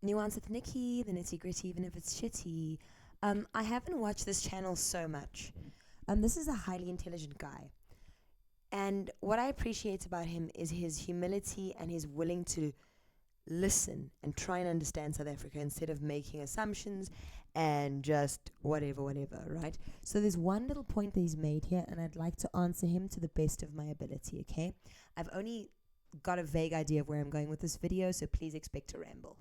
Nuance with Nikki, the nitty gritty, even if it's shitty. I haven't watched this channel so much. This is a highly intelligent guy. And what I appreciate about him is his humility and his willing to listen and try and understand South Africa instead of making assumptions and just whatever, right? So there's one little point that he's made here, and I'd like to answer him to the best of my ability, okay? I've only got a vague idea of where I'm going with this video, so please expect to ramble.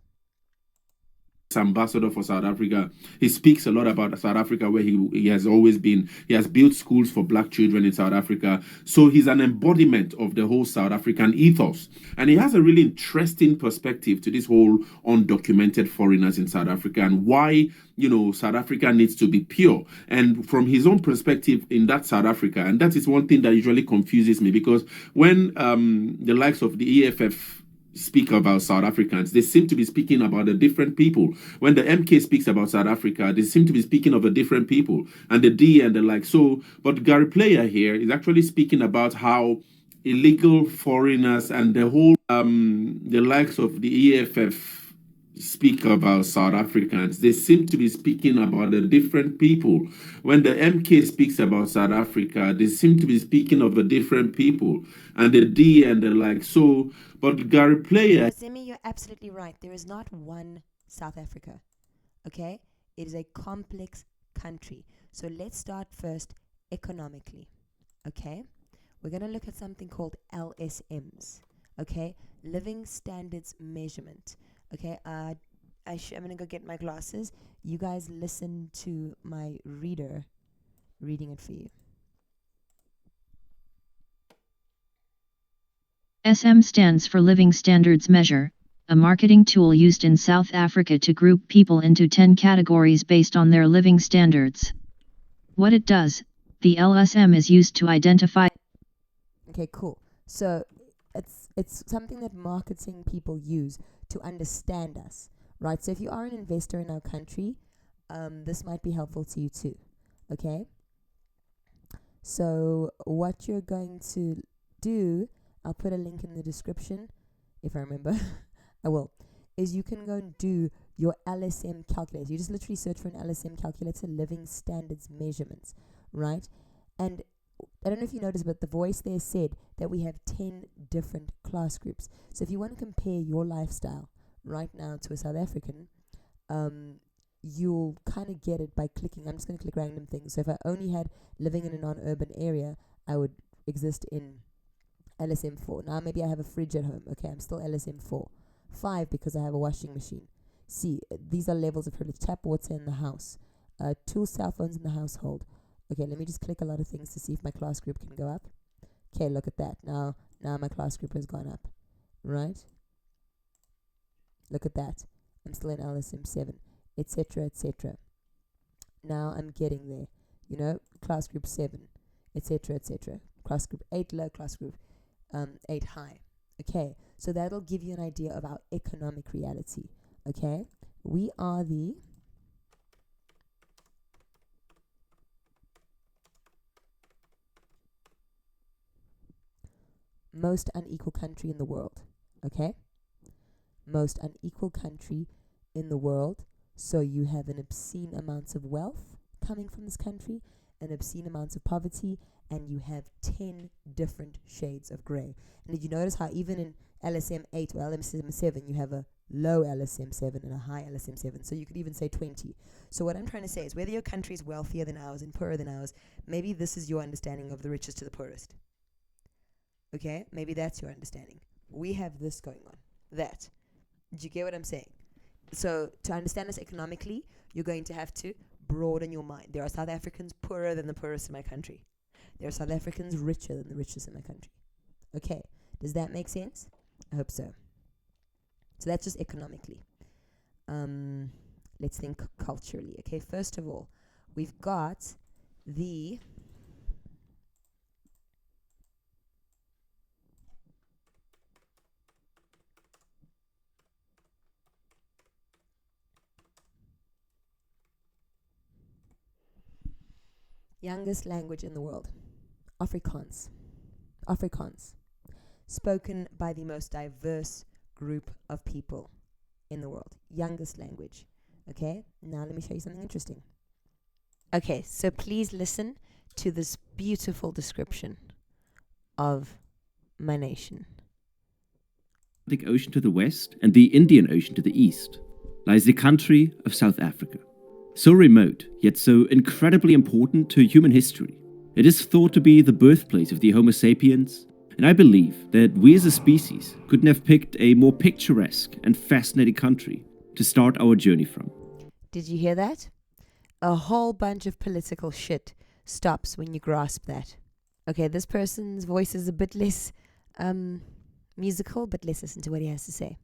Ambassador for South Africa. He speaks a lot about South Africa, where he has always been. He has built schools for black children in South Africa. So he's an embodiment of the whole South African ethos. And he has a really interesting perspective to this whole undocumented foreigners in South Africa and why, South Africa needs to be pure. And from his own perspective in that South Africa, and that is one thing that usually confuses me, because when the likes of the EFF speak about South Africans, they seem to be speaking about a different people. When the MK speaks about South Africa, they seem to be speaking of a different people, and the D and the like. So, but Gary Player here is actually speaking about how illegal foreigners and the whole the likes of the EFF speak about South Africans, they seem to be speaking about a different people. When the MK speaks about South Africa, they seem to be speaking of a different people, and the D and the like. So, but Gary Player. Semi, you're absolutely right. There is not one South Africa, okay? It is a complex country. So let's start first economically, okay? We're going to look at something called LSMs, okay? Living Standards Measurement, okay? I'm going to go get my glasses. You guys listen to my reader reading it for you. SM stands for Living Standards Measure, a marketing tool used in South Africa to group people into 10 categories based on their living standards. What it does, the LSM is used to identify. Okay, cool. So it's something that marketing people use to understand us, right? So if you are an investor in our country, this might be helpful to you too, okay? So what you're going to do, I'll put a link in the description, if I remember, I will, is you can go and do your LSM calculator. You just literally search for an LSM calculator, Living Standards Measurements, right? And I don't know if you noticed, but the voice there said that we have 10 different class groups. So if you want to compare your lifestyle right now to a South African, you'll kind of get it by clicking. I'm just going to click random things. So if I only had living in a non-urban area, I would exist in LSM 4. Now maybe I have a fridge at home. Okay, I'm still LSM 4. 5 because I have a washing machine. See, these are levels of privilege. Tap water in the house. 2 cell phones in the household. Okay, let me just click a lot of things to see if my class group can go up. Okay, look at that. Now my class group has gone up. Right? Look at that. I'm still in LSM 7, etc., etc. Now I'm getting there. Class group 7, etc., etc. Class group 8 low, class group 8 high. Okay, so that'll give you an idea of our economic reality. Okay, we are the most unequal country in the world. Okay, most unequal country in the world. So you have an obscene amounts of wealth coming from this country, an obscene amounts of poverty, and you have 10 different shades of grey. And did you notice how even in LSM 8 or LSM 7 you have a low LSM 7 and a high LSM 7? So you could even say 20. So what I'm trying to say is whether your country is wealthier than ours and poorer than ours, maybe this is your understanding of the richest to the poorest. Okay? Maybe that's your understanding. We have this going on. That. Did you get what I'm saying? So to understand this economically, you're going to have to broaden your mind. There are South Africans poorer than the poorest in my country. There are South Africans richer than the richest in my country. Okay, does that make sense? I hope so. So that's just economically. Let's think culturally. Okay, first of all, we've got the youngest language in the world, Afrikaans. Afrikaans, spoken by the most diverse group of people in the world. Youngest language. Okay, now let me show you something interesting. Okay, so please listen to this beautiful description of my nation. Atlantic Ocean to the west and the Indian Ocean to the east lies the country of South Africa. So remote, yet so incredibly important to human history. It is thought to be the birthplace of the Homo sapiens, and I believe that we as a species couldn't have picked a more picturesque and fascinating country to start our journey from. Did you hear that? A whole bunch of political shit stops when you grasp that. Okay, this person's voice is a bit less musical, but let's listen to what he has to say.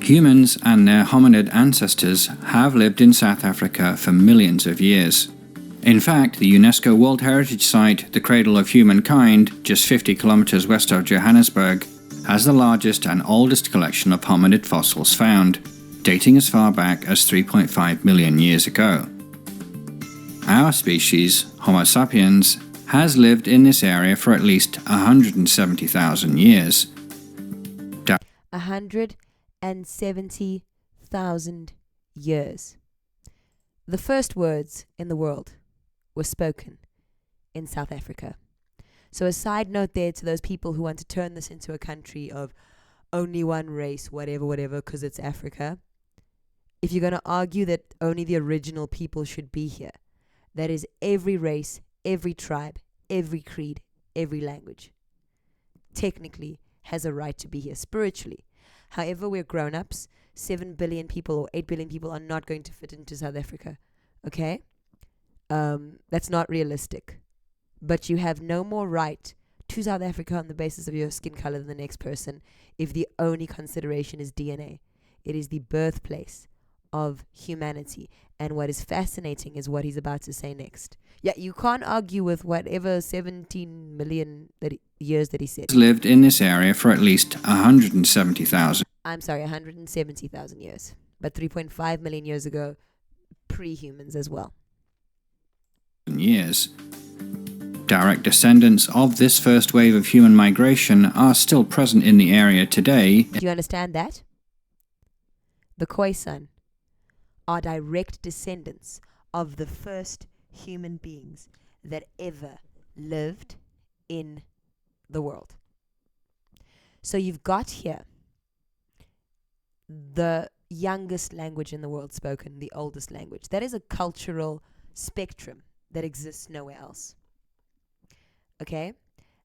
Humans and their hominid ancestors have lived in South Africa for millions of years. In fact, the UNESCO World Heritage Site, the Cradle of Humankind, just 50 kilometers west of Johannesburg, has the largest and oldest collection of hominid fossils found, dating as far back as 3.5 million years ago. Our species, Homo sapiens, has lived in this area for at least 170,000 years. 170,000 years. The first words in the world were spoken in South Africa. So a side note there to those people who want to turn this into a country of only one race, whatever, because it's Africa. If you're going to argue that only the original people should be here, that is every race, every tribe, every creed, every language, technically has a right to be here spiritually. However, we're grown-ups. 7 billion people or 8 billion people are not going to fit into South Africa. Okay? That's not realistic. But you have no more right to South Africa on the basis of your skin color than the next person if the only consideration is DNA. It is the birthplace of humanity. And what is fascinating is what he's about to say next. Yeah, you can't argue with whatever 17 million years that he said. Lived in this area for at least 170,000. I'm sorry, 170,000 years. But 3.5 million years ago, pre-humans as well. Years. Direct descendants of this first wave of human migration are still present in the area today. Do you understand that? The Khoisan are direct descendants of the first human beings that ever lived in the world. So you've got here the youngest language in the world spoken, the oldest language. That is a cultural spectrum that exists nowhere else. Okay?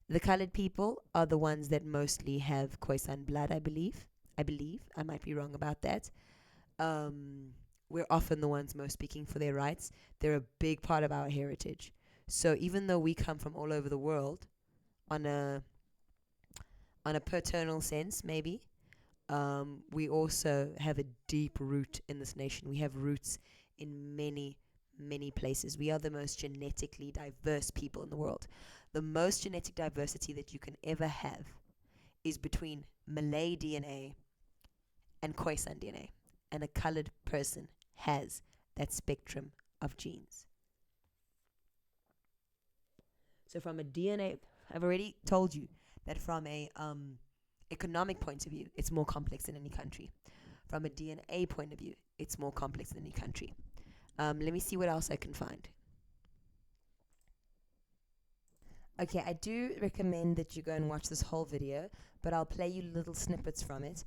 The colored people are the ones that mostly have Khoisan blood, I believe. I might be wrong about that. We're often the ones most speaking for their rights. They're a big part of our heritage. So even though we come from all over the world, on a paternal sense, maybe, we also have a deep root in this nation. We have roots in many, many places. We are the most genetically diverse people in the world. The most genetic diversity that you can ever have is between Malay DNA and Khoisan DNA. And a colored person has that spectrum of genes. So from a DNA, I've already told you that from a economic point of view, it's more complex than any country. From a DNA point of view, it's more complex than any country. Let me see what else I can find. Okay, I do recommend that you go and watch this whole video, but I'll play you little snippets from it.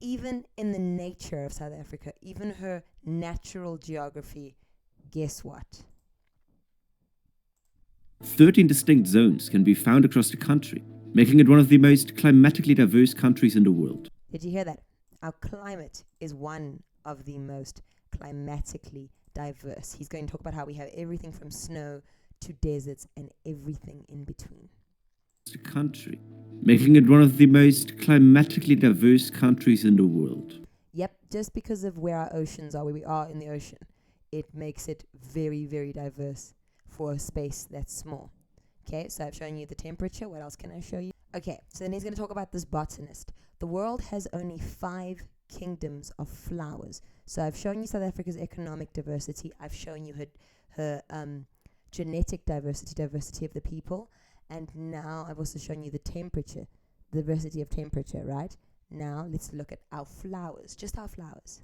Even in the nature of South Africa, even her natural geography, guess what? 13 distinct zones can be found across the country, making it one of the most climatically diverse countries in the world. Did you hear that? Our climate is one of the most climatically diverse. He's going to talk about how we have everything from snow to deserts and everything in between. The country, making it one of the most climatically diverse countries in the world. Yep, just because of where our oceans are, where we are in the ocean, it makes it very, very diverse for a space that's small. Okay, so I've shown you the temperature. What else can I show you? Okay, so then he's going to talk about this botanist. The world has only 5 kingdoms of flowers. So I've shown you South Africa's economic diversity. I've shown you her genetic diversity of the people. And now I've also shown you the temperature, diversity of temperature, right? now let's look at our flowers, just our flowers.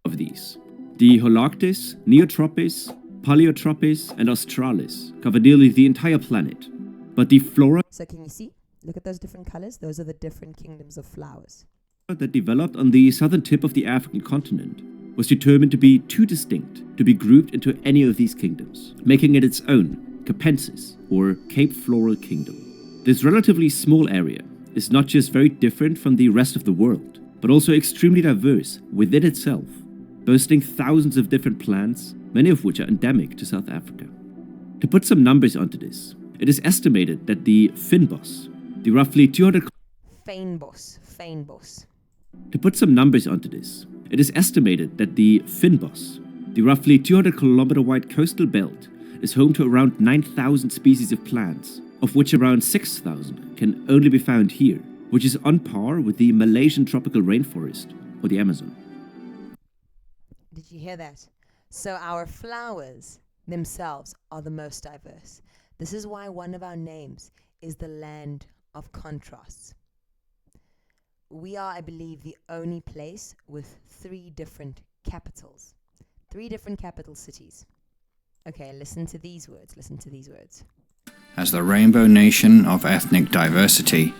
Of these, the Holoctis, Neotropis, Paleotropis, and Australis cover nearly the entire planet. But the flora So can you see? Look at those different colors. Those are the different kingdoms of flowers. that developed on the southern tip of the African continent was determined to be too distinct to be grouped into any of these kingdoms, making it its own Capensis, or Cape Floral Kingdom. This relatively small area is not just very different from the rest of the world, but also extremely diverse within itself, boasting thousands of different plants, many of which are endemic to South Africa. To put some numbers onto this, it is estimated that the fynbos, the roughly 200 Fynbos. To put some numbers onto this, it is estimated that the fynbos, the roughly 200-kilometer wide coastal belt, is home to around 9,000 species of plants, of which around 6,000 can only be found here, which is on par with the Malaysian tropical rainforest or the Amazon. Did you hear that? So our flowers themselves are the most diverse. This is why one of our names is the land of contrasts. We are, I believe, the only place with 3 different capitals. 3 different capital cities. Okay, listen to these words. As the rainbow nation of ethnic diversity.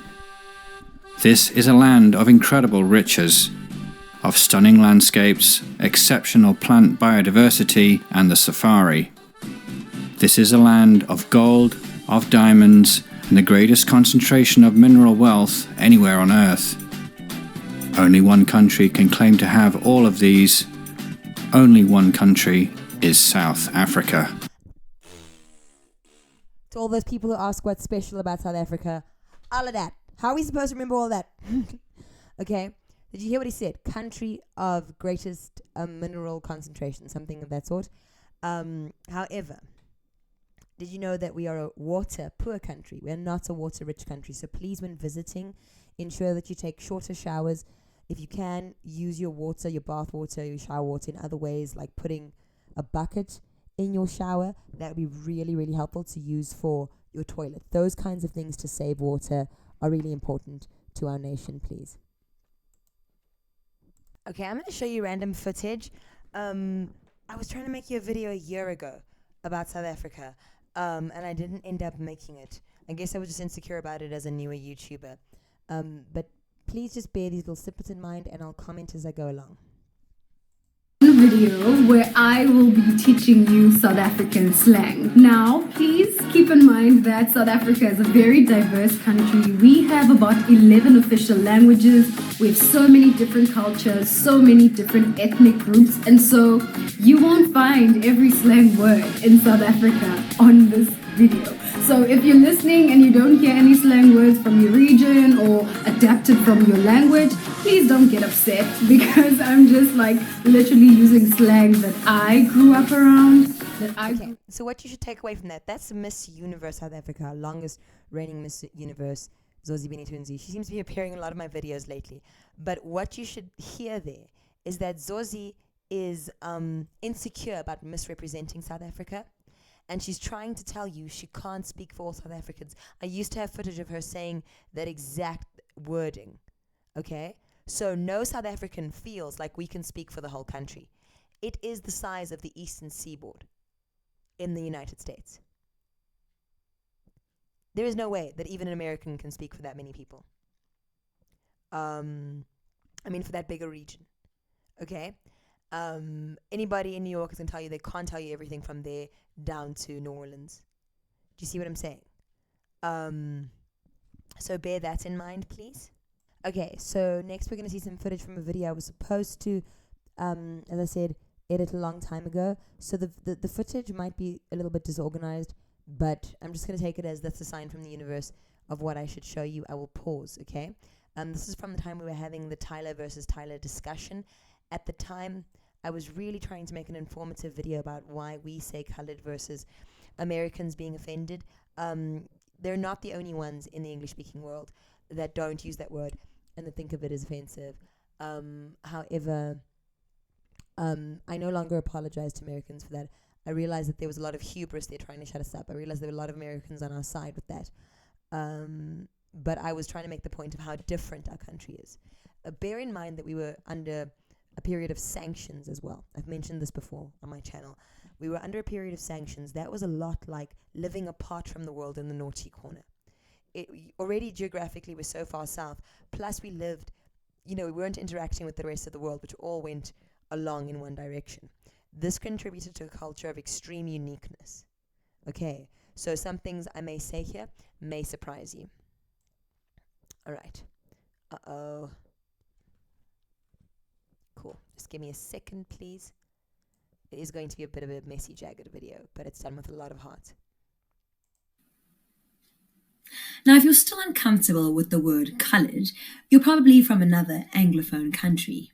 This is a land of incredible riches, of stunning landscapes, exceptional plant biodiversity, and the safari. This is a land of gold, of diamonds, and the greatest concentration of mineral wealth anywhere on Earth. Only one country can claim to have all of these. Only one country is South Africa. To all those people who ask what's special about South Africa, all of that. How are we supposed to remember all that? Okay. Did you hear what he said? Country of greatest mineral concentration, something of that sort. However, did you know that we are a water poor country? We are not a water rich country. So please, when visiting, ensure that you take shorter showers. If you can, use your water, your bath water, your shower water in other ways, like putting a bucket in your shower. That would be really, really helpful to use for your toilet. Those kinds of things to save water are really important to our nation, please. Okay, I'm going to show you random footage. I was trying to make you a video a year ago about South Africa, and I didn't end up making it. I guess I was just insecure about it as a newer YouTuber. But please just bear these little snippets in mind, and I'll comment as I go along. Video where I will be teaching you South African slang. Now, please keep in mind that South Africa is a very diverse country. We have about 11 official languages. We have so many different cultures, so many different ethnic groups, and so you won't find every slang word in South Africa on this video. So if you're listening and you don't hear any slang words from your region or adapted from your language, please don't get upset, because I'm just like literally using slang that I grew up around. Okay, so what you should take away from that's Miss Universe South Africa, our longest reigning Miss Universe, Zozibini Tunzi. She seems to be appearing in a lot of my videos lately. But what you should hear there is that Zozi is insecure about misrepresenting South Africa. And she's trying to tell you she can't speak for all South Africans. I used to have footage of her saying that exact wording. Okay? So no South African feels like we can speak for the whole country. It is the size of the eastern seaboard in the United States. There is no way that even an American can speak for that many people. For that bigger region. Okay? Anybody in New York can tell you they can't tell you everything from there down to New Orleans. Do you see what I'm saying? So bear that in mind, please. Okay, so next we're going to see some footage from a video I was supposed to, as I said, edit a long time ago. So the footage might be a little bit disorganized, but I'm just going to take it as that's a sign from the universe of what I should show you. I will pause, okay? This is from the time we were having the Tyler versus Tyler discussion. At the time, I was really trying to make an informative video about why we say colored versus Americans being offended. They're not the only ones in the English-speaking world that don't use that word and that think of it as offensive. However, I no longer apologize to Americans for that. I realized that there was a lot of hubris there trying to shut us up. I realized there were a lot of Americans on our side with that. but I was trying to make the point of how different our country is. Bear in mind that we were under a period of sanctions as well. I've mentioned this before on my channel. We were under a period of sanctions. That was a lot like living apart from the world in the naughty corner. Already geographically we're so far south, plus we lived, we weren't interacting with the rest of the world, which all went along in one direction. This contributed to a culture of extreme uniqueness. Okay, so some things I may say here may surprise you. All right. Uh-oh. Cool. Just give me a second, please. It is going to be a bit of a messy, jagged video, but it's done with a lot of heart. Now, if you're still uncomfortable with the word coloured, you're probably from another Anglophone country.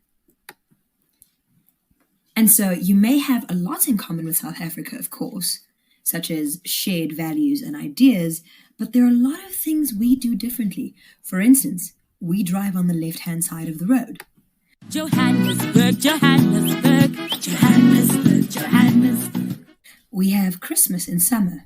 And so you may have a lot in common with South Africa, of course, such as shared values and ideas, but there are a lot of things we do differently. For instance, we drive on the left-hand side of the road. Johannesburg, Johannesburg, Johannesburg, Johannesburg. We have Christmas in summer.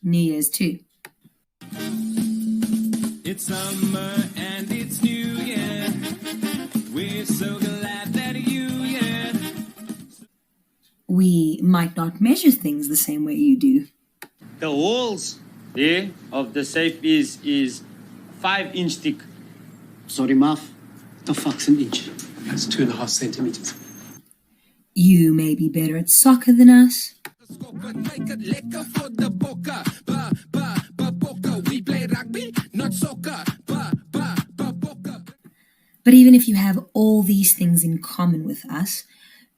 New Year's too. It's summer and it's New Year. We're so glad that you here. We might not measure things the same way you do. The holes there of the safe is 5-inch thick. Sorry, Marv. The fuck's an inch? That's 2.5 centimeters. You may be better at soccer than us. But even if you have all these things in common with us,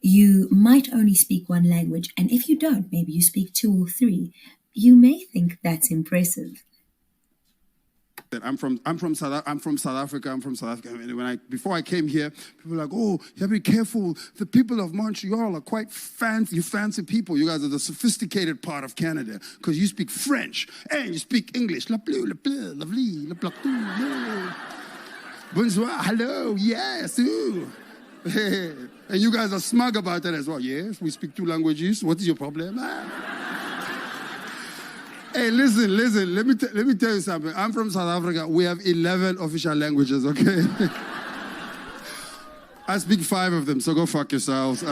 you might only speak one language, and if you don't, maybe you speak 2 or 3, you may think that's impressive. I'm from South Africa. And before I came here, people were like, "Oh, you have to be careful. The people of Montreal are quite fancy. You fancy people. You guys are the sophisticated part of Canada because you speak French and you speak English. La bleu, la bleu, lovely, la bleu, yeah. Bonsoir, hello, yes, ooh." And you guys are smug about that as well. Yes, we speak 2 languages. What is your problem? Hey, listen. Let me tell you something. I'm from South Africa. We have 11 official languages, okay? I speak 5 of them, so go fuck yourselves.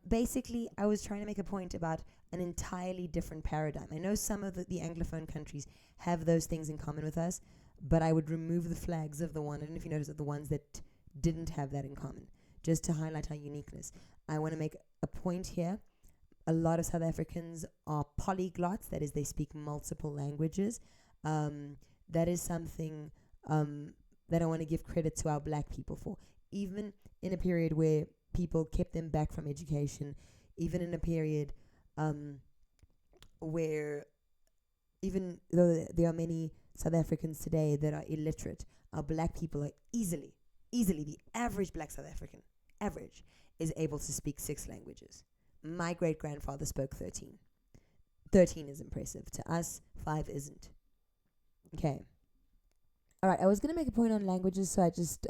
Basically, I was trying to make a point about an entirely different paradigm. I know some of the Anglophone countries have those things in common with us, but I would remove the flags of the one, I don't know if you noticed, of the ones that didn't have that in common, just to highlight our uniqueness. I want to make a point here. A lot of South Africans are polyglots, that is, they speak multiple languages. That is something that I want to give credit to our black people for. Even in a period where people kept them back from education, even in a period where, even though there are many South Africans today that are illiterate, our black people are easily, the average black South African, is able to speak 6 languages. My great-grandfather spoke 13. 13 is impressive. To us, 5 isn't. Okay. All right, I was going to make a point on languages, so I just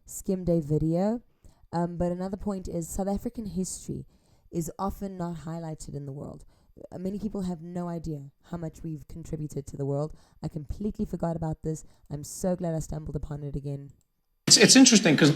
skimmed a video. But another point is South African history is often not highlighted in the world. Many people have no idea how much we've contributed to the world. I completely forgot about this. I'm so glad I stumbled upon it again. It's interesting because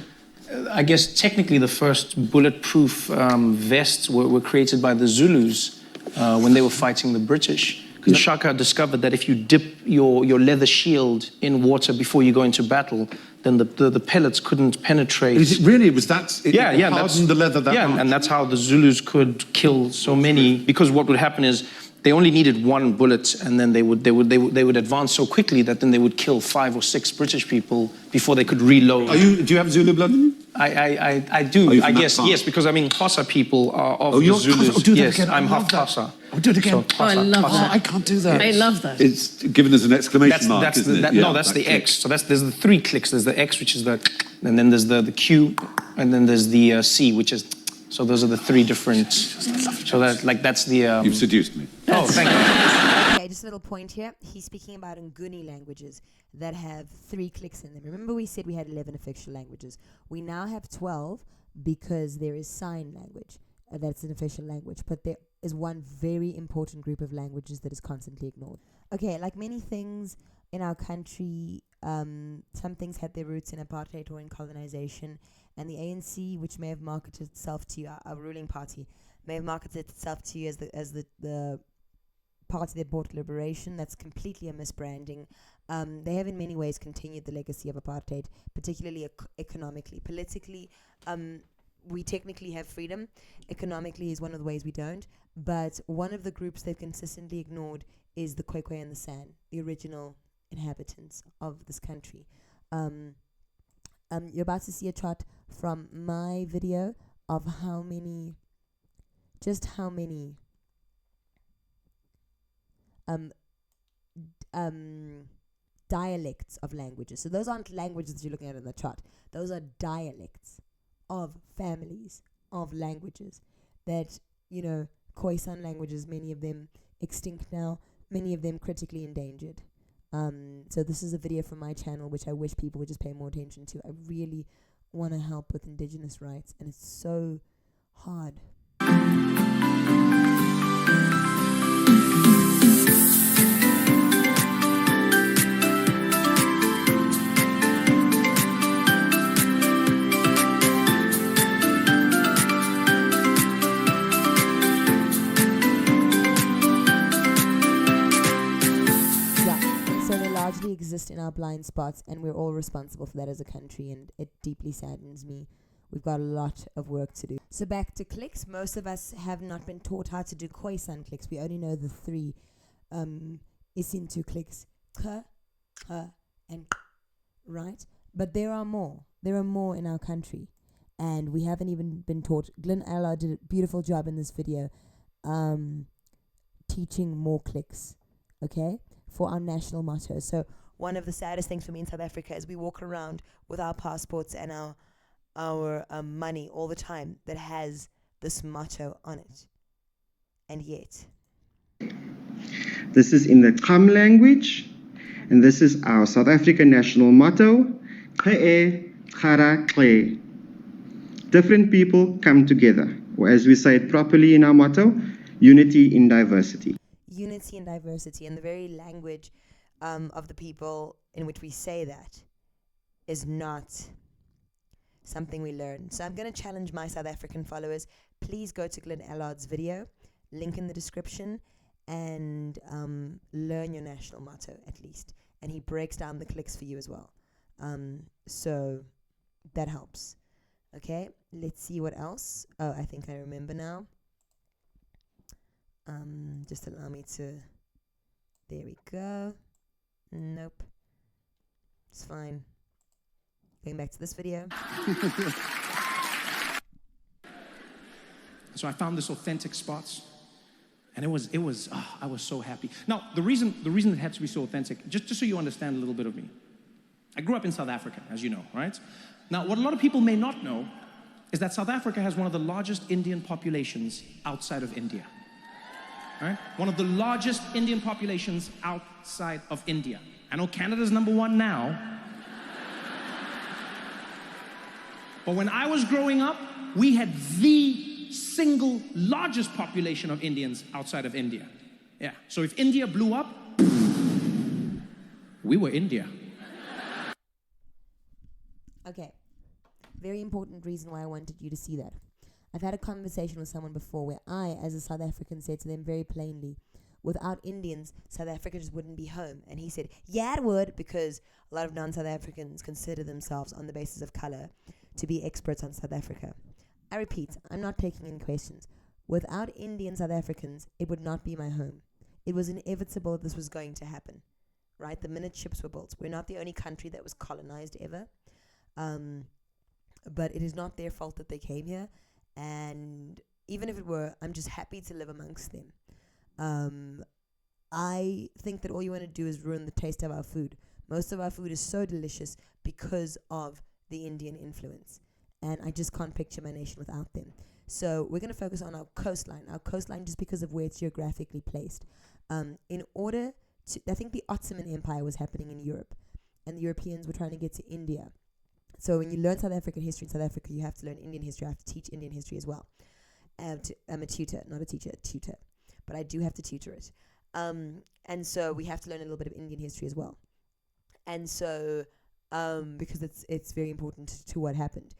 I guess technically the first bulletproof vests were created by the Zulus when they were fighting the British. Because Shaka discovered that if you dip your leather shield in water before you go into battle, then the pellets couldn't penetrate. Is it really? Was that? It hardened the leather that much? And that's how the Zulus could kill so many. Because what would happen is they only needed 1 bullet, and then they would advance so quickly that then they would kill 5 or 6 British people before they could reload. Do you have Zulu blood in you? I do. I guess yes, because I mean Xhosa people are of the Zulus. Oh, do that yes, again. I'm half Xhosa. Oh, do it again. So, Xhosa, I love Xhosa. that. I can't do that. I love that. It's given as an exclamation mark, isn't it? No, that's the X. So there's the 3 clicks. There's the X, which is the and then there's the Q, and then there's the C, which is. So those are the three different. So that's the. You've seduced me. Oh, thank you. Okay, just a little point here. He's speaking about Nguni languages that have 3 clicks in them. Remember we said we had 11 official languages. We now have 12 because there is sign language. That's an official language. But there is one very important group of languages that is constantly ignored. Okay, like many things in our country, some things had their roots in apartheid or in colonization. And the ANC, which may have marketed itself to you, our ruling party, may have marketed itself to you as the party that brought liberation. That's completely a misbranding. They have in many ways continued the legacy of apartheid, particularly economically. Politically, we technically have freedom. Economically is one of the ways we don't. But one of the groups they've consistently ignored is the Khoikhoi and the San, the original inhabitants of this country. You're about to see a chart from my video of how many dialects of languages. So those aren't languages that you're looking at in the chart. Those are dialects of families of languages that, Khoisan languages, many of them extinct now, many of them critically endangered. So this is a video from my channel, which I wish people would just pay more attention to. I really want to help with indigenous rights, and it's so hard. Largely exist in our blind spots, and we're all responsible for that as a country, and it deeply saddens me. We've got a lot of work to do. So back to clicks. Most of us have not been taught how to do Khoisan clicks. We only know the 3 Isintu clicks, K, and K, right? But there are more. There are more in our country, and we haven't even been taught. Glenn Allard did a beautiful job in this video teaching more clicks, okay, for our national motto. So one of the saddest things for me in South Africa is we walk around with our passports and our money all the time that has this motto on it. And yet. This is in the Kham language, and this is our South African national motto, K'e, Khara, K'e. Different people come together, or as we say it properly in our motto, unity in diversity. Unity and diversity, and the very language of the people in which we say that is not something we learn. So I'm going to challenge my South African followers. Please go to Glenn Allard's video, link in the description, and learn your national motto at least. And he breaks down the clicks for you as well. So that helps. Okay, let's see what else. Oh, I think I remember now. Just allow me to. There we go. Nope. It's fine. Going back to this video. So I found this authentic spots, and I was so happy. Now the reason it had to be so authentic, just so you understand a little bit of me. I grew up in South Africa, as you know, right? Now what a lot of people may not know is that South Africa has one of the largest Indian populations outside of India. Right? One of the largest Indian populations outside of India. I know Canada's #1 now. But when I was growing up, we had the single largest population of Indians outside of India. Yeah. So if India blew up, we were India. Okay. Very important reason why I wanted you to see that. I've had a conversation with someone before where I, as a South African, said to them very plainly, without Indians, South Africa just wouldn't be home. And he said, yeah, it would, because a lot of non-South Africans consider themselves on the basis of color to be experts on South Africa. I repeat, I'm not taking any questions. Without Indian South Africans, it would not be my home. It was inevitable this was going to happen, right? The minute ships were built. We're not the only country that was colonized ever. But it is not their fault that they came here. And even if it were, I'm just happy to live amongst them. I think that all you want to do is ruin the taste of our food. Most of our food is so delicious because of the Indian influence. And I just can't picture my nation without them. So we're going to focus on our coastline. Our coastline, just because of where it's geographically placed. In order to, I think the Ottoman Empire was happening in Europe, and the Europeans were trying to get to India. So when you learn South African history in South Africa, you have to learn Indian history. I have to teach Indian history as well. I'm a tutor, not a teacher, a tutor. But I do have to tutor it. And so we have to learn a little bit of Indian history as well. And so, because it's very important to what happened.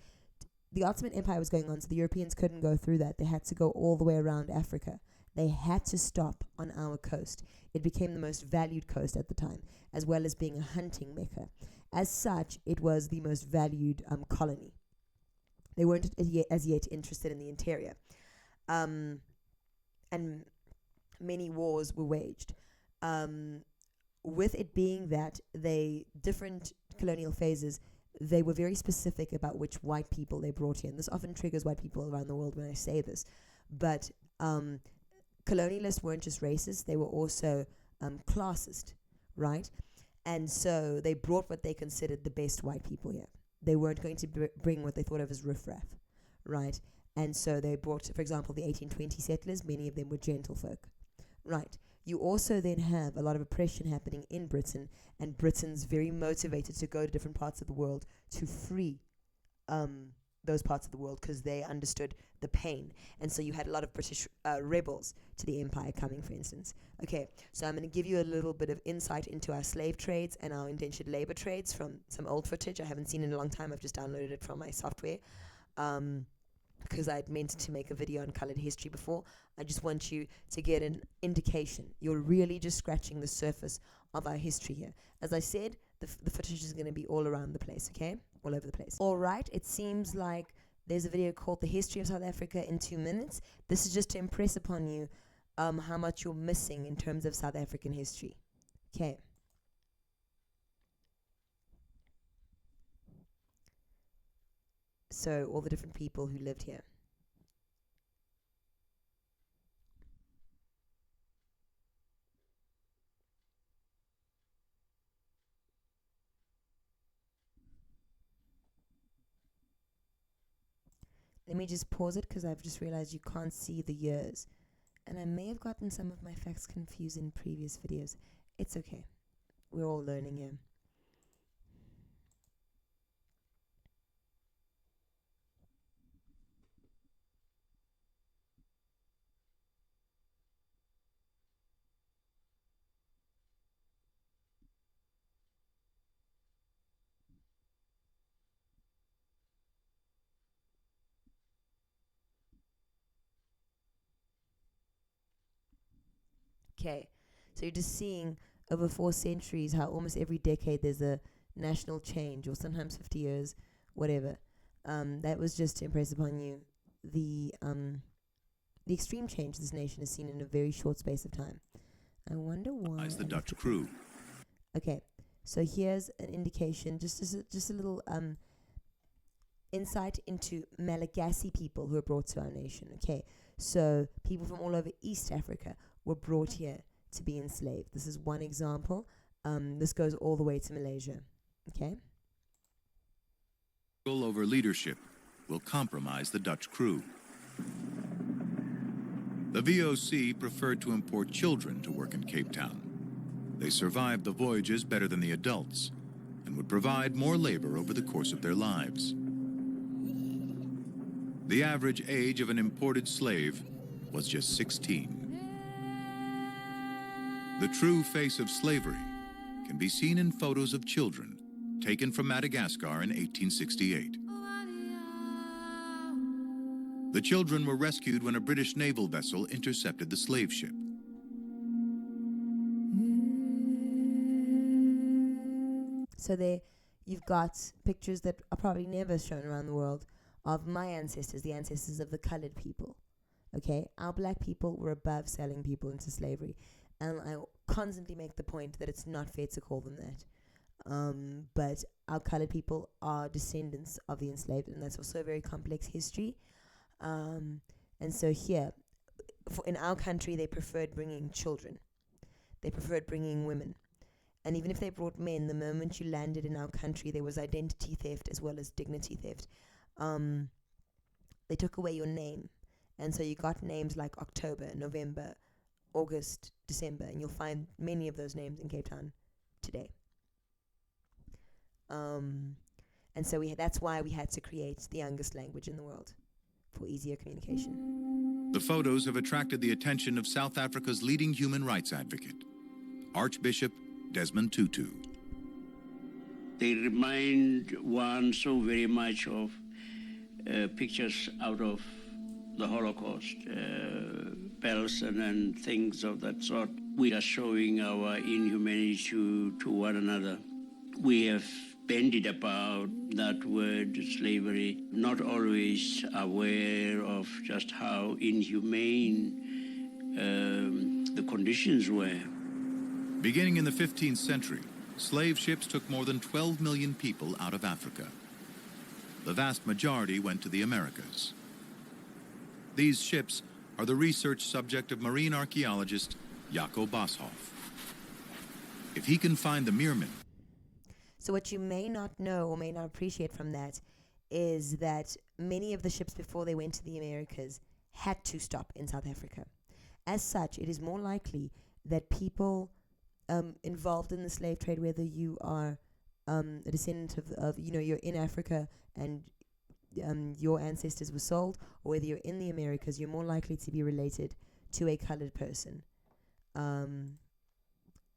The Ottoman Empire was going on, so the Europeans couldn't go through that. They had to go all the way around Africa. They had to stop on our coast. It became the most valued coast at the time, as well as being a hunting mecca. As such, it was the most valued colony. They weren't as yet interested in the interior. And many wars were waged. With it being that different colonial phases, they were very specific about which white people they brought in. This often triggers white people around the world when I say this. But colonialists weren't just racist, they were also classist, right? And so they brought what they considered the best white people here. They weren't going to bring what they thought of as riffraff, right? And so they brought, for example, the 1820 settlers, many of them were gentlefolk, right? You also then have a lot of oppression happening in Britain, and Britain's very motivated to go to different parts of the world to free those parts of the world because they understood the pain. And so you had a lot of British rebels to the empire coming, for instance. Okay, so I'm going to give you a little bit of insight into our slave trades and our indentured labor trades from some old footage I haven't seen in a long time. I've just downloaded it from my software. Because I'd meant to make a video on colored history before. I just want you to get an indication. You're really just scratching the surface of our history here. As I said, the footage is going to be all around the place, okay? All over the place. All right, it seems like there's a video called The History of South Africa in 2 minutes. This is just to impress upon you how much you're missing in terms of South African history. Okay. So all the different people who lived here. Let me just pause it because I've just realized you can't see the years. And I may have gotten some of my facts confused in previous videos. It's okay. We're all learning here. Okay, so you're just seeing over 4 centuries how almost every decade there's a national change, or sometimes 50 years, whatever. That was just to impress upon you the extreme change this nation has seen in a very short space of time. I wonder why. As the Dutch crew. Okay, so here's an indication, just a little insight into Malagasy people who were brought to our nation. Okay, so people from all over East Africa were brought here to be enslaved. This is one example. This goes all the way to Malaysia. Okay. Over leadership will compromise the Dutch crew. The VOC preferred to import children to work in Cape Town. They survived the voyages better than the adults and would provide more labor over the course of their lives. The average age of an imported slave was just 16. The true face of slavery can be seen in photos of children taken from Madagascar in 1868. The children were rescued when a British naval vessel intercepted the slave ship. So there you've got pictures that are probably never shown around the world of my ancestors, the ancestors of the colored people. Okay, our black people were above selling people into slavery. And I constantly make the point that it's not fair to call them that. But our colored people are descendants of the enslaved, and that's also a very complex history. And so here, in our country, they preferred bringing children. They preferred bringing women. And even if they brought men, the moment you landed in our country, there was identity theft as well as dignity theft. They took away your name. And so you got names like October, November, August, December, and you'll find many of those names in Cape Town today. And so that's why we had to create the youngest language in the world for easier communication. The photos have attracted the attention of South Africa's leading human rights advocate, Archbishop Desmond Tutu. They remind one so very much of pictures out of the Holocaust, Belsen and things of that sort. We are showing our inhumanity to one another. We have bandied about that word slavery, not always aware of just how inhumane the conditions were. Beginning in the 15th century, slave ships took more than 12 million people out of Africa. The vast majority went to the Americas. These ships are the research subject of marine archaeologist Jaco Boshoff. If he can find the Meermin. So what you may not know or may not appreciate from that is that many of the ships before they went to the Americas had to stop in South Africa. As such, it is more likely that people involved in the slave trade, whether you are a descendant of you're in Africa and your ancestors were sold, or whether you're in the Americas, you're more likely to be related to a colored person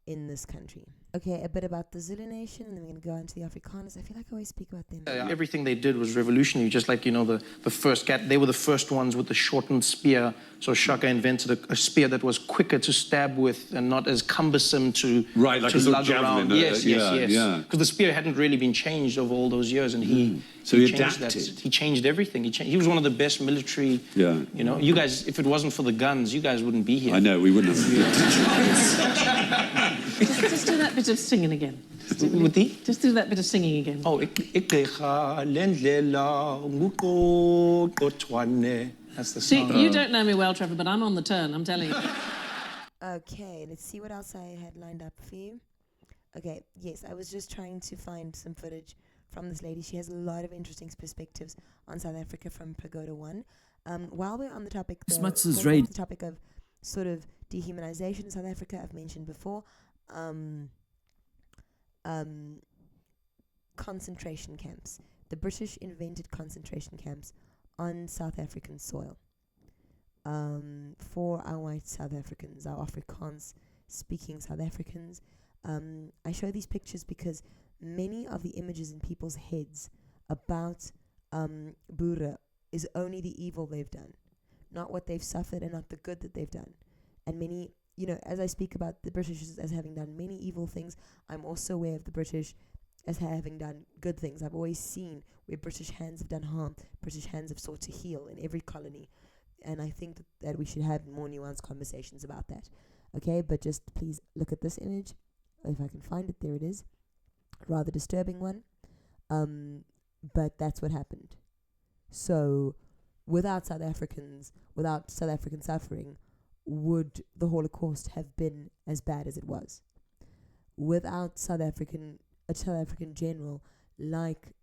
in this country. Okay, a bit about the Zulu nation, and then we're going to go into the Afrikaners. I feel like I always speak about them. Everything they did was revolutionary, just like, the first they were the first ones with the shortened spear. So Shaka invented a spear that was quicker to stab with and not as cumbersome to like to a sort lug of javelin. around. Yes. Yeah. Because the spear hadn't really been changed over all those years, and he changed adapted. That. He changed everything. He was one of the best military. Yeah. You guys, if it wasn't for the guns, you guys wouldn't be here. I know, we wouldn't have. Just do that bit of singing again. Just do that bit of singing again. Oh, that's the See, song. you don't know me well, Trevor, but I'm on the turn, I'm telling you. Okay, let's see what else I had lined up for you. Okay, yes, I was just trying to find some footage from this lady. She has a lot of interesting perspectives on South Africa from Pagoda 1. While we're on the topic, the topic of sort of dehumanization in South Africa, I've mentioned before, concentration camps. The British invented concentration camps on South African soil for our white South Africans, our Afrikaans-speaking South Africans. I show these pictures because many of the images in people's heads about Boere is only the evil they've done, not what they've suffered and not the good that they've done. And many, as I speak about the British as having done many evil things, I'm also aware of the British as having done good things. I've always seen where British hands have done harm, British hands have sought to heal in every colony. And I think that we should have more nuanced conversations about that. Okay, but just please look at this image. If I can find it, there it is. Rather disturbing one. But that's what happened. So without South African suffering, would the Holocaust have been as bad as it was? Without a South African general like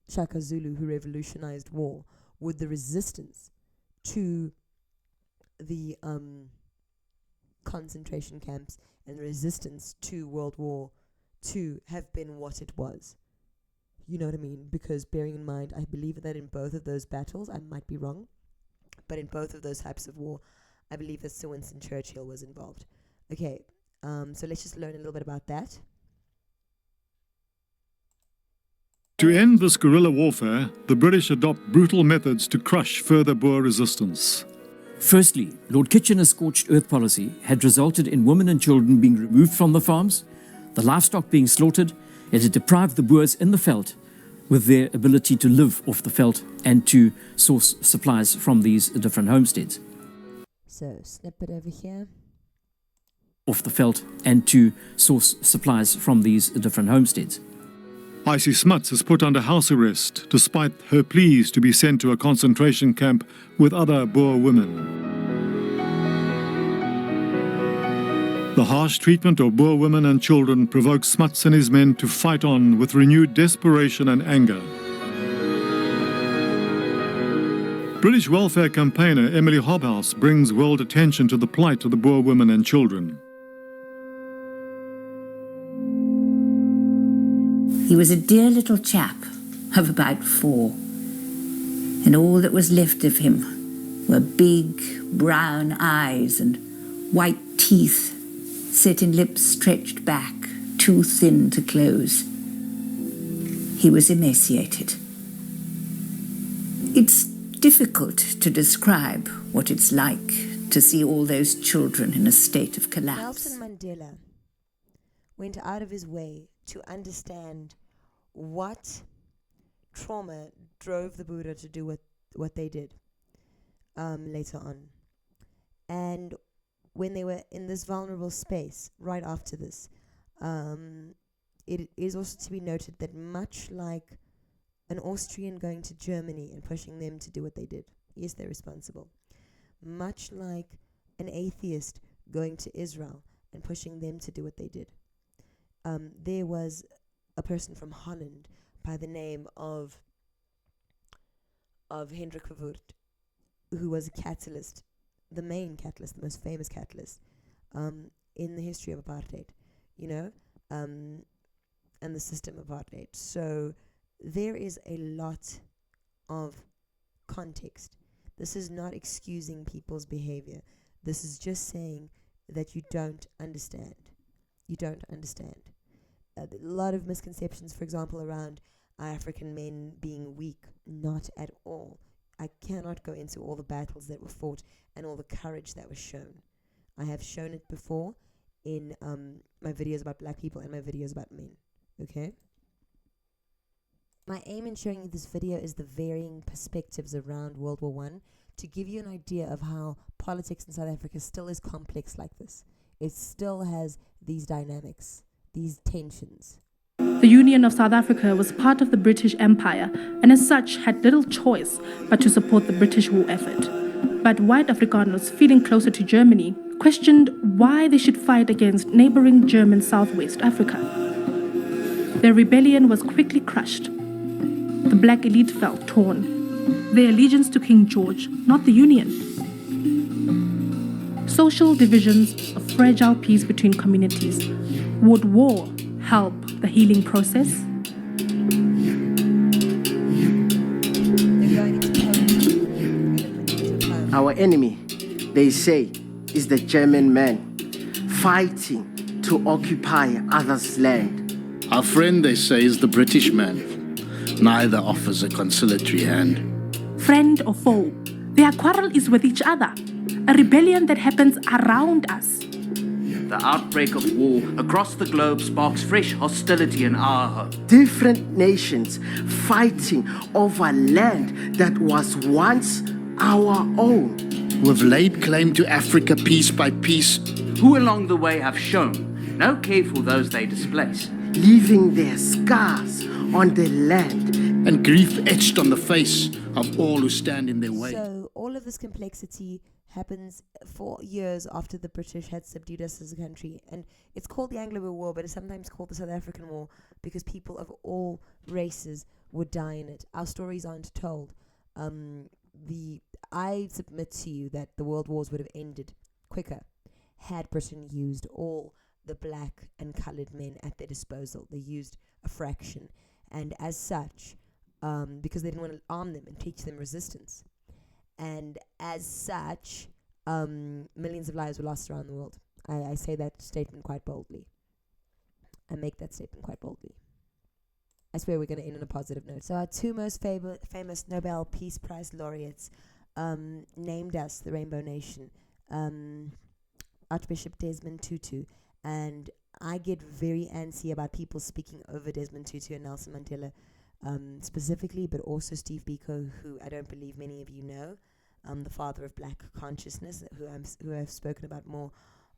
Shaka Zulu, who revolutionized war, would the resistance to the concentration camps and the resistance to World War II have been what it was? You know what I mean? Because bearing in mind, I believe that in both of those battles, I might be wrong, but in both of those types of war, I believe that Sir Winston Churchill was involved. Okay, so let's just learn a little bit about that. To end this guerrilla warfare, the British adopt brutal methods to crush further Boer resistance. Firstly, Lord Kitchener's scorched earth policy had resulted in women and children being removed from the farms, the livestock being slaughtered. It had deprived the Boers in the veld with their ability to live off the veld and to source supplies from these different homesteads. So, snippet over here. Off the veld and to source supplies from these different homesteads. Icy Smuts is put under house arrest despite her pleas to be sent to a concentration camp with other Boer women. The harsh treatment of Boer women and children provoked Smuts and his men to fight on with renewed desperation and anger. British welfare campaigner Emily Hobhouse brings world attention to the plight of the Boer women and children. He was a dear little chap of about 4, and all that was left of him were big brown eyes and white teeth set in lips stretched back, too thin to close. He was emaciated. It's difficult to describe what it's like to see all those children in a state of collapse. Nelson Mandela went out of his way to understand what trauma drove the Buddha to do what they did later on. And when they were in this vulnerable space right after this, it is also to be noted that much like an Austrian going to Germany and pushing them to do what they did, yes, they're responsible. Much like an atheist going to Israel and pushing them to do what they did. There was a person from Holland by the name of Hendrik Verwoerd, who was a catalyst, the main catalyst, the most famous catalyst in the history of apartheid, and the system of apartheid. So there is a lot of context. This is not excusing people's behavior. This is just saying that you don't understand. You don't understand. A lot of misconceptions, for example, around African men being weak. Not at all. I cannot go into all the battles that were fought and all the courage that was shown. I have shown it before in my videos about black people and my videos about men. Okay? My aim in showing you this video is the varying perspectives around World War I to give you an idea of how politics in South Africa still is complex like this. It still has these dynamics, these tensions. The Union of South Africa was part of the British Empire and as such had little choice but to support the British war effort. But white Afrikaners, feeling closer to Germany, questioned why they should fight against neighboring German Southwest Africa. Their rebellion was quickly crushed. The black elite felt torn. Their allegiance to King George, not the Union. Social divisions, a fragile peace between communities. Would war help the healing process? Our enemy, they say, is the German man, fighting to occupy others' land. Our friend, they say, is the British man. Neither offers a conciliatory hand. Friend or foe, their quarrel is with each other. A rebellion that happens around us. The outbreak of war across the globe sparks fresh hostility in our home. Different nations fighting over land that was once our own. Who have laid claim to Africa piece by piece. Who along the way have shown no care for those they displace. Leaving their scars on the land. And grief etched on the face of all who stand in their way. So all of this complexity happens 4 years after the British had subdued us as a country. And it's called the Anglo-Boer War, but it's sometimes called the South African War because people of all races would die in it. Our stories aren't told. I submit to you that the world wars would have ended quicker had Britain used all the black and coloured men at their disposal. They used a fraction. And as such, because they didn't want to arm them and teach them resistance. And as such, millions of lives were lost around the world. I say that statement quite boldly. I make that statement quite boldly. I swear we're going to end on a positive note. So our two most famous Nobel Peace Prize laureates named us the Rainbow Nation. Archbishop Desmond Tutu. And I get very antsy about people speaking over Desmond Tutu and Nelson Mandela specifically, but also Steve Biko, who I don't believe many of you know, the father of black consciousness, who I've spoken about more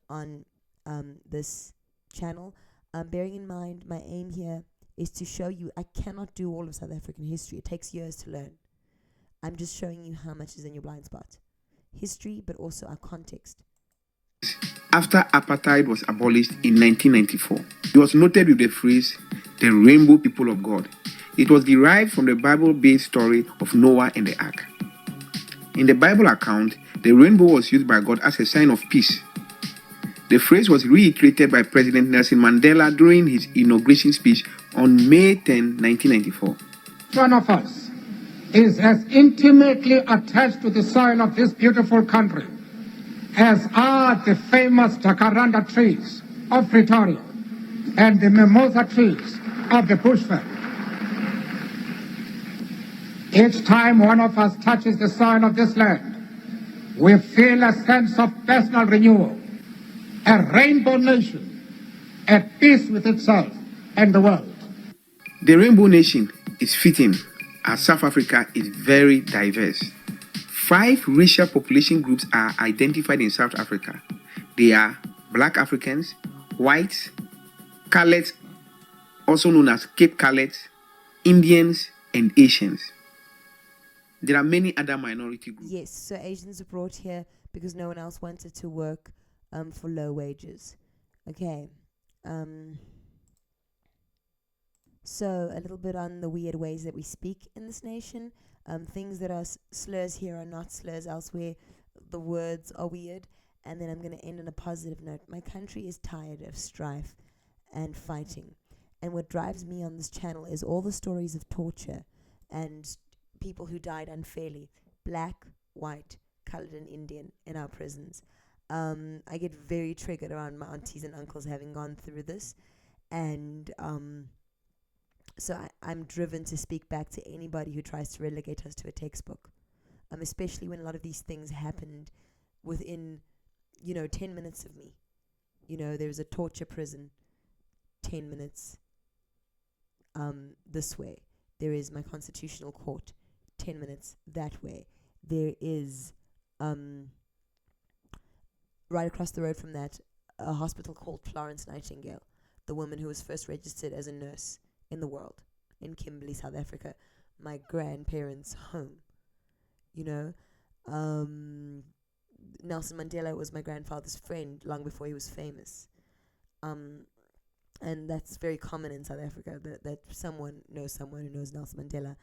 on this channel. Bearing in mind, my aim here is to show you I cannot do all of South African history. It takes years to learn. I'm just showing you how much is in your blind spot. History, but also our context. after apartheid was abolished in 1994. He was noted with the phrase, the rainbow people of God. It was derived from the Bible-based story of Noah and the ark. In the Bible account, the rainbow was used by God as a sign of peace. The phrase was reiterated by President Nelson Mandela during his inauguration speech on May 10, 1994. One of us is as intimately attached to the soil of this beautiful country as are the famous jacaranda trees of Pretoria and the mimosa trees of the Bushveld. Each time one of us touches the soil of this land, we feel a sense of personal renewal, a rainbow nation at peace with itself and the world. The Rainbow Nation is fitting as South Africa is very diverse. 5 racial population groups are identified in South Africa. They are Black Africans, Whites, Coloureds, also known as Cape Coloureds, Indians, and Asians. There are many other minority groups. Yes, so Asians are brought here because no one else wanted to work for low wages. Okay. So a little bit on the weird ways that we speak in this nation. Things that are slurs here are not slurs elsewhere. The words are weird. And then I'm going to end on a positive note. My country is tired of strife and fighting. And what drives me on this channel is all the stories of torture and people who died unfairly. Black, white, colored, and Indian in our prisons. I get very triggered around my aunties and uncles having gone through this. And so I'm driven to speak back to anybody who tries to relegate us to a textbook. Especially when a lot of these things happened within, 10 minutes of me. There's a torture prison 10 minutes this way. There is my constitutional court 10 minutes that way. There is right across the road from that a hospital called Florence Nightingale, the woman who was first registered as a nurse in the world, in Kimberley, South Africa, my grandparents' home. Nelson Mandela was my grandfather's friend long before he was famous. And that's very common in South Africa, that someone knows someone who knows Nelson Mandela.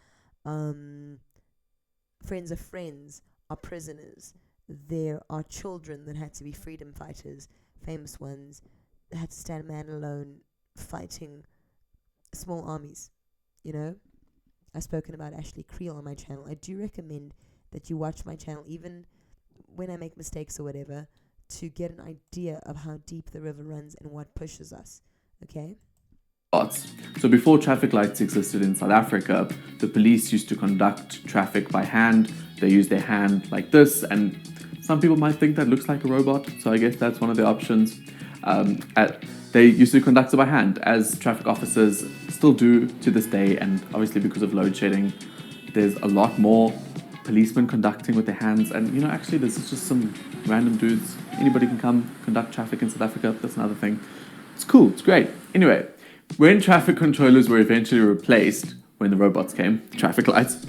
Friends of friends are prisoners. There are children that had to be freedom fighters, famous ones, that had to stand man alone fighting small armies. I've spoken about Ashley Creel on my channel. I do recommend that you watch my channel, even when I make mistakes or whatever, to get an idea of how deep the river runs and what pushes us. Okay? So before traffic lights existed in South Africa, the police used to conduct traffic by hand. They used their hand like this, and some people might think that looks like a robot, so I guess that's one of the options. They used to conduct it by hand, as traffic officers still do to this day, and obviously because of load shedding, there's a lot more policemen conducting with their hands, and actually this is just some random dudes. Anybody can come conduct traffic in South Africa, that's another thing. It's cool, it's great. Anyway, when traffic controllers were eventually replaced, when the robots came, traffic lights,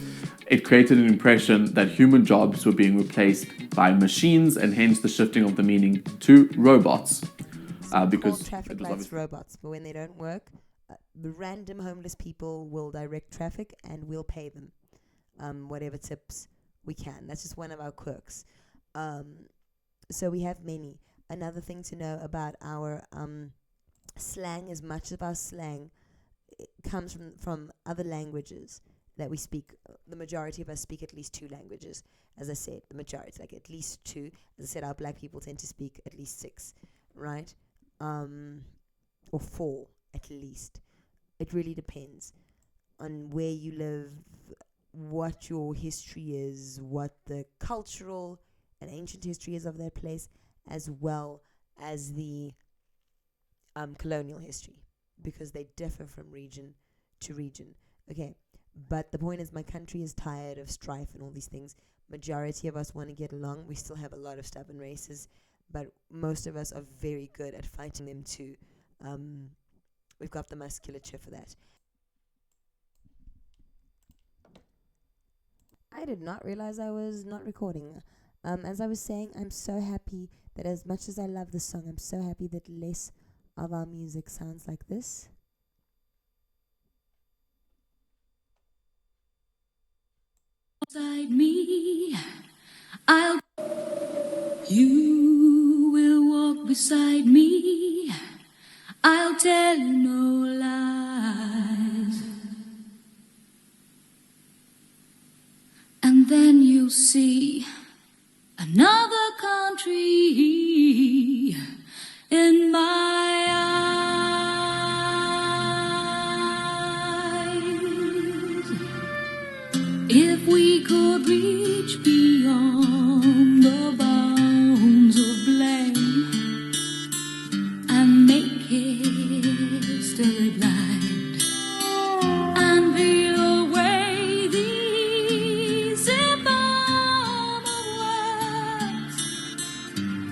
it created an impression that human jobs were being replaced by machines, and hence the shifting of the meaning to robots. Because traffic lights robots, but when they don't work, the random homeless people will direct traffic and we'll pay them whatever tips we can. That's just one of our quirks. So we have many. Another thing to know about our slang is much of our slang comes from other languages that we speak. The majority of us speak at least 2 languages. As I said, the majority, like at least 2. As I said, our black people tend to speak at least 6, right? Or 4 at least. It really depends on where you live, what your history is, what the cultural and ancient history is of that place, as well as the colonial history, because they differ from region to region. Okay, but the point is, my country is tired of strife and all these things. Majority of us want to get along. We still have a lot of stubborn races, but most of us are very good at fighting them too. We've got the musculature for that. I did not realize I was not recording. As I was saying, I'm so happy that as much as I love the song, I'm so happy that less of our music sounds like this. Beside me, you will walk beside me. I'll tell you no lies. And then you'll see another country in my eyes. If we could reach beyond the bounds of blame and make history blind and peel away these embalmed words,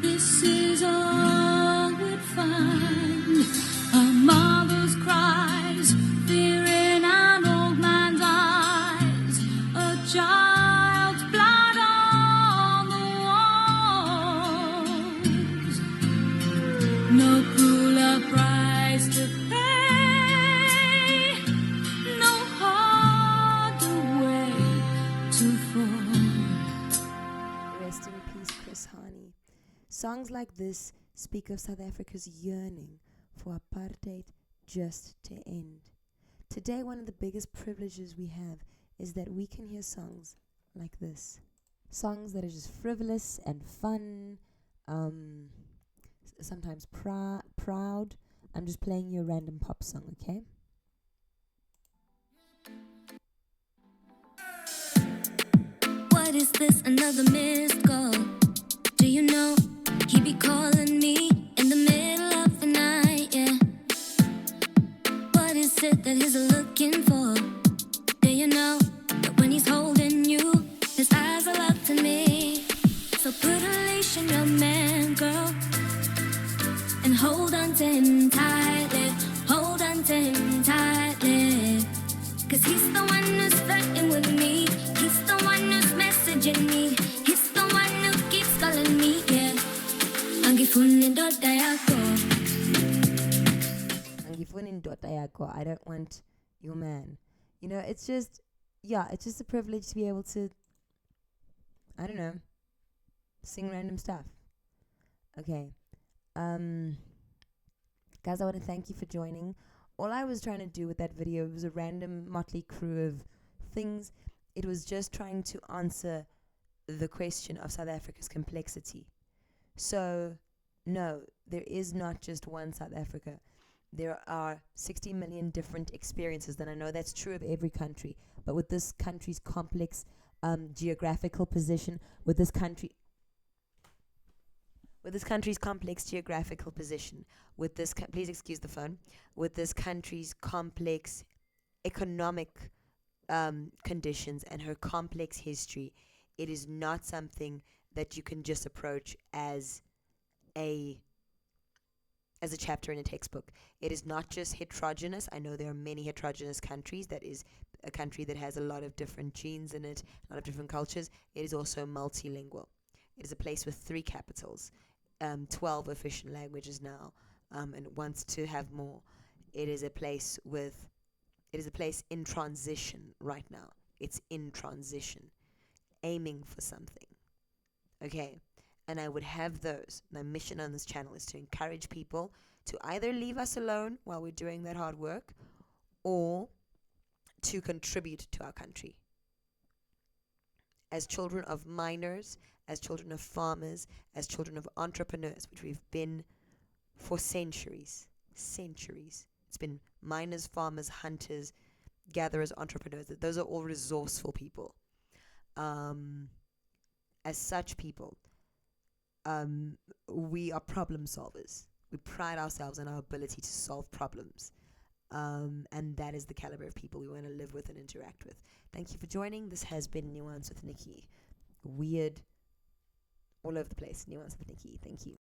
this is all we'd find. A mother's cries, fear in an old man's eyes, a child's blood on the walls. No crueler price to pay, no harder way to fall. Rest in peace, Chris Hani. Songs like this speak of South Africa's yearning for apartheid just to end. Today, one of the biggest privileges we have is that we can hear songs like this. Songs that are just frivolous and fun, sometimes proud. I'm just playing you a random pop song, okay? What is this, another missed call? Do you know he be calling me in the middle of the night, yeah? What is it that he's looking for? Do you know that when he's holding you, his eyes are up to me? So put a leash on your man, girl, and hold on to him tightly. Hold on to him tightly. Cause he's the one who's flirting with me. He's the one who's messaging me. He's the one who keeps calling me, yeah. Angifuni ndoda yako. Angifuni ndoda yako. I don't want your man. You know, it's just, yeah, it's just a privilege to be able to, I don't know, sing random stuff. Okay. Guys, I want to thank you for joining. All I was trying to do with that video was a random motley crew of things. It was just trying to answer the question of South Africa's complexity. So, no, there is not just one South Africa. There are 60 million different experiences, and I know that's true of every country. But with this country's complex geographical position, with this country's complex geographical position, with this, please excuse the phone, with this country's complex economic conditions and her complex history, it is not something that you can just approach as a chapter in a textbook. It is not just heterogeneous. I know there are many heterogeneous countries. That is a country that has a lot of different genes in it, a lot of different cultures. It is also multilingual. It is a place with 3 capitals, 12 official languages now, and wants to have more. It is a place in transition right now. It's in transition, aiming for something. Okay, and I would have those. My mission on this channel is to encourage people to either leave us alone while we're doing that hard work, or to contribute to our country. As children of miners, as children of farmers, as children of entrepreneurs, which we've been for centuries. It's been miners, farmers, hunters, gatherers, entrepreneurs. Those are all resourceful people. As such people, we are problem solvers. We pride ourselves on our ability to solve problems. And that is the caliber of people we want to live with and interact with. Thank you for joining. This has been Nuance with Nikki. Weird, all over the place. Nuance with Nikki. Thank you.